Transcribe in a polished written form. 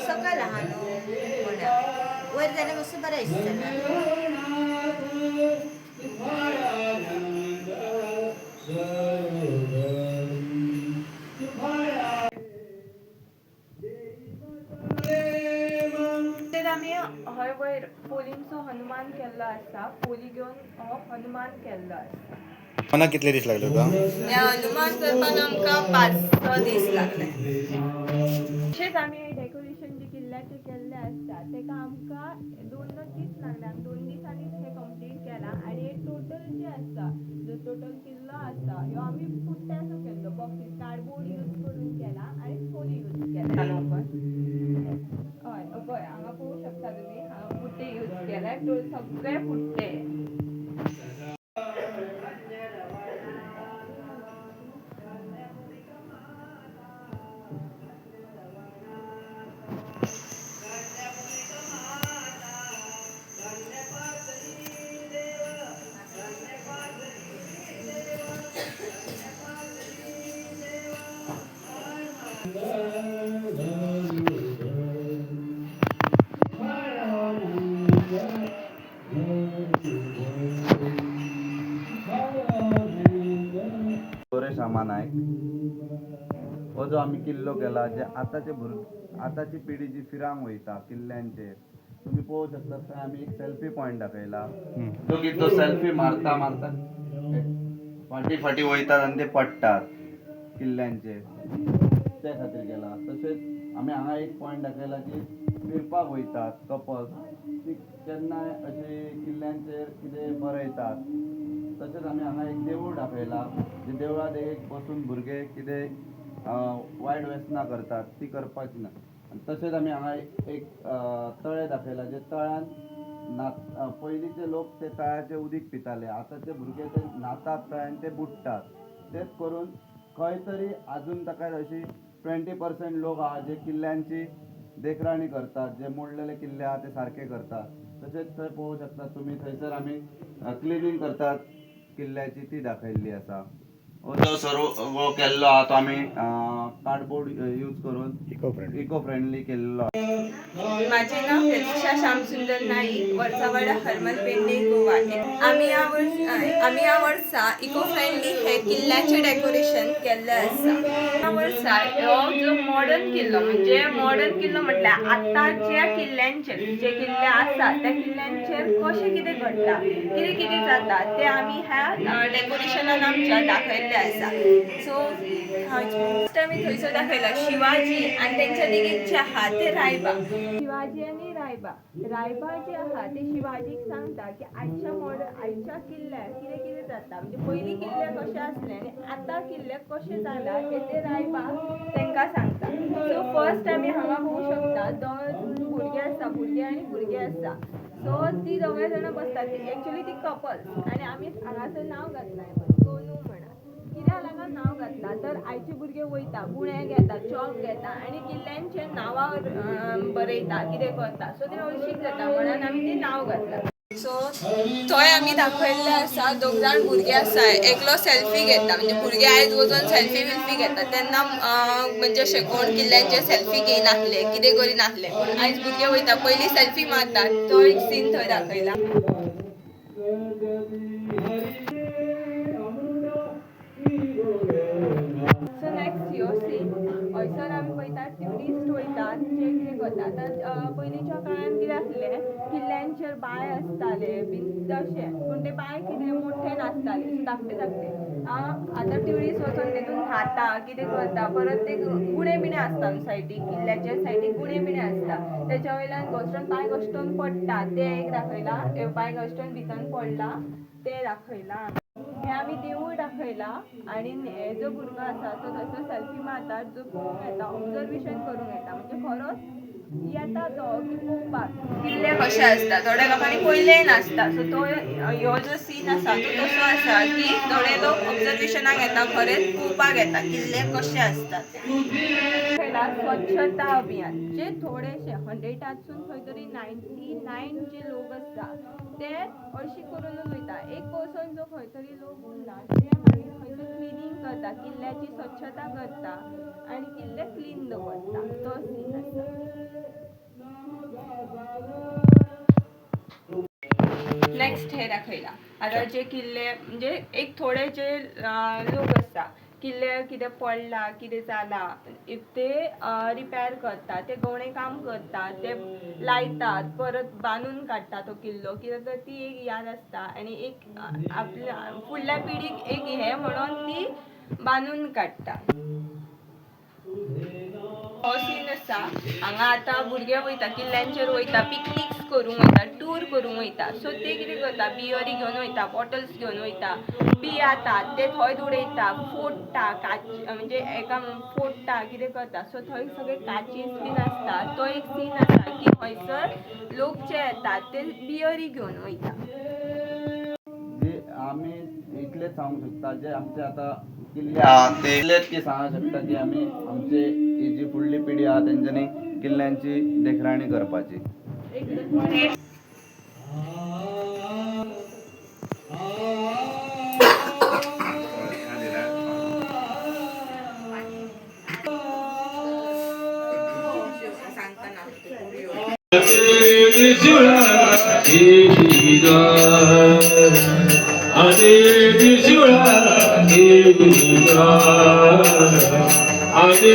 सकाळ लहान वर जायला मस्त बरं आम्ही हय वयर पोलींचो हनुमान केल्लो आसा. पोली घेवन हनुमान केल्लो आसा. मना कितले दीस लागले तुका? हनुमान करपाक आमकां 5-6 दीस लागले. तशेंच आमी डेकोरेशन जे किल्ल्याचे केल्ले आसता तेका आमकां 2 दीस लागले. आमी 2 दिसांनीच हे कंप्लीट केला. आणि टोटल जे आसा जो टोटल किल्लो आसा ह्यो आमी पुट्ट्याचो केल्लो. बॉक्सीस कार्डबोर्ड यूज करून केला आणि पोली यूज केला. हय पळय हांगा पळोवंक शकता तुमी. हांगा पुट्टे यूज केला. सगळे पुट्टे. सामान आहे हो जो आम्ही किल्लो केला. जे आताची पिढी जी फिरांक वयता किल्ल्यांचेर तुम्ही पळोवंक शकता. थंय आम्ही एक सेल्फी पॉइंट दाखयला. जो की तो सेल्फी मारता फाटी वयतात आणि ते पडटात किल्ल्यांचेर. त्या खातीर केला. तसेच आम्ही हांगा एक पॉइंट दाखयला की फिरपाक वयतात कपल्स ती केन्नाय अशे किल्ल्यांचेर कितें बरयतात. तशेंच आमी हांगा एक देवूळ दाखयला. जे देवळात एक बसून भुरगे कितें वायट व्यसनां करतात ती करपाची ना. तशेंच आमी हांगा एक तळें दाखयला. जे तळ्यान पयलींचे लोक ते तळ्याचे उदीक पिताले. आतांचे भुरगे ते न्हातात तळ्यान ते बुडटात. तेच करून खंय तरी आजून ताका अशी 20% लोक आहा जे किल्ल्यांची देखराणी करतात. जे मोडलेले किल्ले आहा ते सारखे करतात. तशेंच थंय पळोवंक शकता तुमी. थंयसर आमी क्लिनींग करतात किल्ल्याची ती दाखयल्ली आसा. जो सर्व केल्लो आहा तो आमी कार्डबोर्ड यूज करून इको फ्रेंडली केल्लो. माझे नाव प्रतीक्षा श्यामसुंदर नाईक, वर्सावाडा हरमल पेंडे गोवा. आम्ही या वर्सा इको फ्रेंडली हे किल्ल्याचे डेकोरेशन केल्ले आसा. या वर्सा हो जो मॉडर्न किल्लो म्हटल्यार आतांच्या किल्ल्यांचेर जे किल्ले आसा त्या किल्ल्यांचेर कशें कितें घडटा कितें जाता ते आमी ह्या डेकोरेशनान आमच्या दाखयल्ले आसा. सो फर्स्ट आमी थंयसर दाखयला शिवाजी आणि त्यांच्या देगेक जे आहा ते रायबा. शिवाजी आणि रायबा जे आहा ते शिवाजीक सांगता की आयच्या किल्ल्यार कितें कितें जाता. म्हणजे पयलीं किल्ले कशे आसले आणि आतां किल्ले कशे जाला ते रायबा तांकां सांगता. सो फर्स्ट आमी हांगा पळोवंक शकता दोन भुरगे आसा. सो ती दोगांय जाणां बसतात. एक्चुअली ती कपल्स. आणि आमी हांगासर नांव घातलाय सोनू म्हणून. कित्याक लागून नांव घातला तर आयचे भुरगे वयता गुणे घेता चॉक घेता आणि किल्ल्यांचे नांवां बरयता कितें करता. सो ते हळशीक जाता म्हणून आमी तें नांव घातला. सो थंय आमी दाखयल्लें आसा दोग जाण भुरगे आसा एकलो सेल्फी घेता म्हणजे भुरगे आयज वचून सेल्फी घेता तेन्ना म्हणजे अशें कोण किल्ल्यांचे सेल्फी घेयनासले कितें करिनासले पूण आयज भुरगे वयता पयलीं सेल्फी मारतात तो एक सीन थंय दाखयला. सो नेक्स्ट यो सीन हयसर आमी पळयतात ट्युरिस्ट वयतात जे कितें करतात आतां पयलींच्या काळान कितें आसलें किल्ल्यांचेर बाय आसताले बीन तशें पूण ते बाय कितें मोठे नासताले सो धाकटे आतां ट्युरिस्ट वचून तितून खाता कितें करता परत ते गुणे बिणे आसता सायडीक किल्ल्याच्या सायडीक गुणे बिणे आसता तेच्या वयल्यान घसरून पांय घसरून पडटा ते एक दाखयला पांय घसरून भितन पडला ते दाखयला. हे आमी देवूळ दाखयला आनी जो भुरगो आसा तो थंयसर सेल्फी मारता जो पळोवंक येता ऑब्जर्वेशन करूंक येता म्हणजे खरोच येता तो की पळोवपाक किल्ले कशे आसता थोड्या लोकांनी पयलेय नासता सो तो ह्यो जो सीन आसा तो तसो आसा की थोडे लोक ऑब्जर्वेशनाक येता खरेंच पळोवपाक येता किल्ले कशे आसतात. स्वच्छता अभियान जे थोडेशे 100टासून खंय तरी 99 जे लोक आसता ते अशी करूनच वयता 1% जो खंय तरी लोक उरला ते मागीर खंयसर क्लिनींग करता किल्ल्याची स्वच्छता करता आनी किल्ले क्लीन दवरता तो सीन आसा. नेक्स्ट हे दाखयला आतां जे किल्ले म्हणजे एक थोडे जे लोक आसता किल्ले कितें पडला कितें जाला इफ ते रिपेर करतात ते गवणे काम करतात ते लायतात परत बांदून काडटा तो किल्लो कित्याक तर ती एक याद आसता आनी एक आपल्या फुडल्या पिढीक एक हे म्हणून ती बांदून काडटा. हो सीन आसा हांगा आतां भुरगे वयता किल्ल्यांचेर वयता पिकनिक्स करूंक वयता टूर करूंक वयता सो ते कितें करता बियरी घेवन वयता बॉटल्स घेवन वयता पियातात ते थंय उडयता फोडटा म्हणजे एका फोडटा कितें करता सो थंय सगळे काचीस बीन आसता तो एक सीन आसा की थंयसर लोक जे येतात ते बियरी घेवन वयता. जे आमी इतलेच सांगूंक शकता जे आमचे आतां किल्ले आहा ते इतलेच की सांगूंक शकता की आमी आमचे ही जी फुडली पिढी आहा तेंच्यांनी किल्ल्यांची देखराणी करपाची. Ade